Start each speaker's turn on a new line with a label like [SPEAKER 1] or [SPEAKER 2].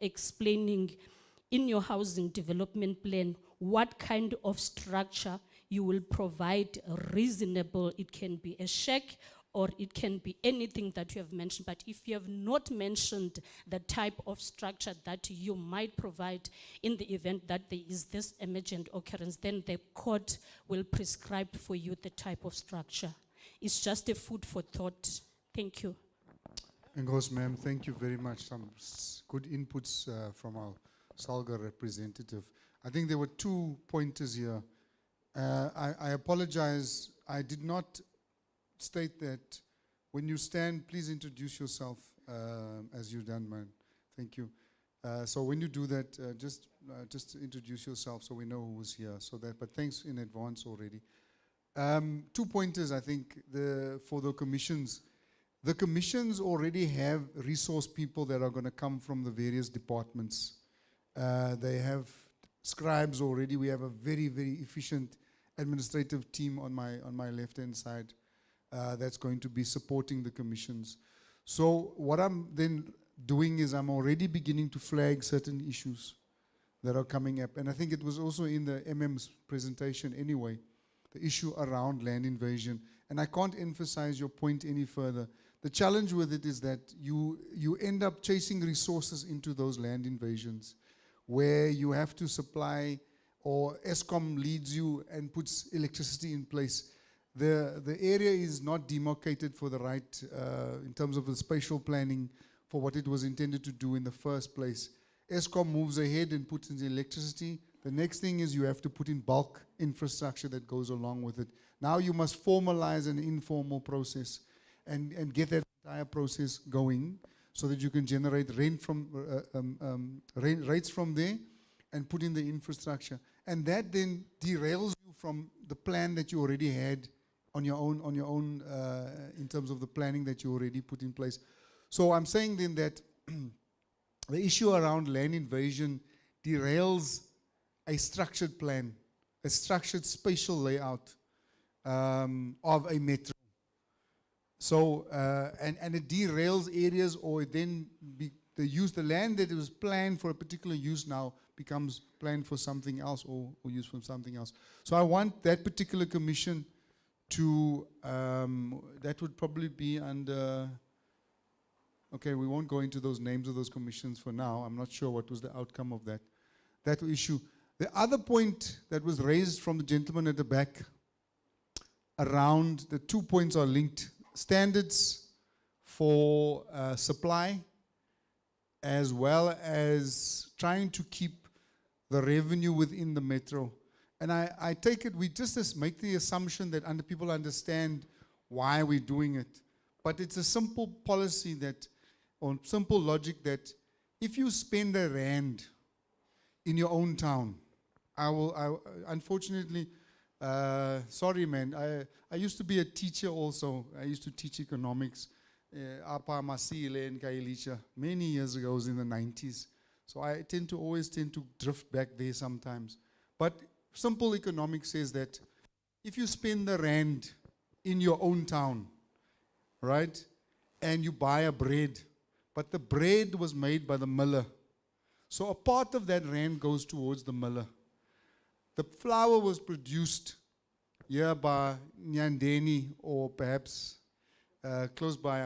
[SPEAKER 1] explaining in your housing development plan what kind of structure you will provide reasonable. It can be a shack or it can be anything that you have mentioned. But if you have not mentioned the type of structure that you might provide in the event that there is this emergent occurrence, then the court will prescribe for you the type of structure. It's just a food for thought. Thank you.
[SPEAKER 2] Engos, ma'am, thank you very much. Some good inputs from our SALGA representative. I think there were 2 pointers here. I apologize. I did not state that. When you stand, please introduce yourself as you've done, man. Thank you. So when you do that, just introduce yourself so we know who's here. But thanks in advance already. 2 pointers, I think, for the commissions. The commissions already have resource people that are going to come from the various departments. They have scribes already. We have a very, very efficient administrative team on my left-hand side that's going to be supporting the commissions. So what I'm then doing is I'm already beginning to flag certain issues that are coming up. And I think it was also in the MM's presentation anyway, the issue around land invasion. And I can't emphasize your point any further. The challenge with it is that you end up chasing resources into those land invasions where you have to supply, or ESCOM leads you and puts electricity in place. The area is not demarcated for the right, in terms of the spatial planning for what it was intended to do in the first place. ESCOM moves ahead and puts in the electricity. The next thing is you have to put in bulk infrastructure that goes along with it. Now you must formalize an informal process and get that entire process going so that you can generate rent from rates from there and put in the infrastructure. And that then derails you from the plan that you already had on your own in terms of the planning that you already put in place. So I'm saying then that the issue around land invasion derails a structured plan, a structured spatial layout of a metro. So, and it derails areas, or it then the land that was planned for a particular use now becomes planned for something else or used for something else. So I want that particular commission to, that would probably be under, okay, we won't go into those names of those commissions for now. I'm not sure what was the outcome of that issue. The other point that was raised from the gentleman at the back around, the 2 points are linked. Standards for supply, as well as trying to keep the revenue within the metro. And I take it, we just make the assumption that people understand why we're doing it. But it's a simple policy that, or simple logic that if you spend R1 in your own town, unfortunately, sorry, man. I used to be a teacher also. I used to teach economics many years ago. It was in the 90s. So I always tend to drift back there sometimes. But simple economics says that if you spend the R1 in your own town, right, and you buy a bread, but the bread was made by the miller. So a part of that R1 goes towards the miller. The flour was produced here by Nyandeni, or perhaps close by,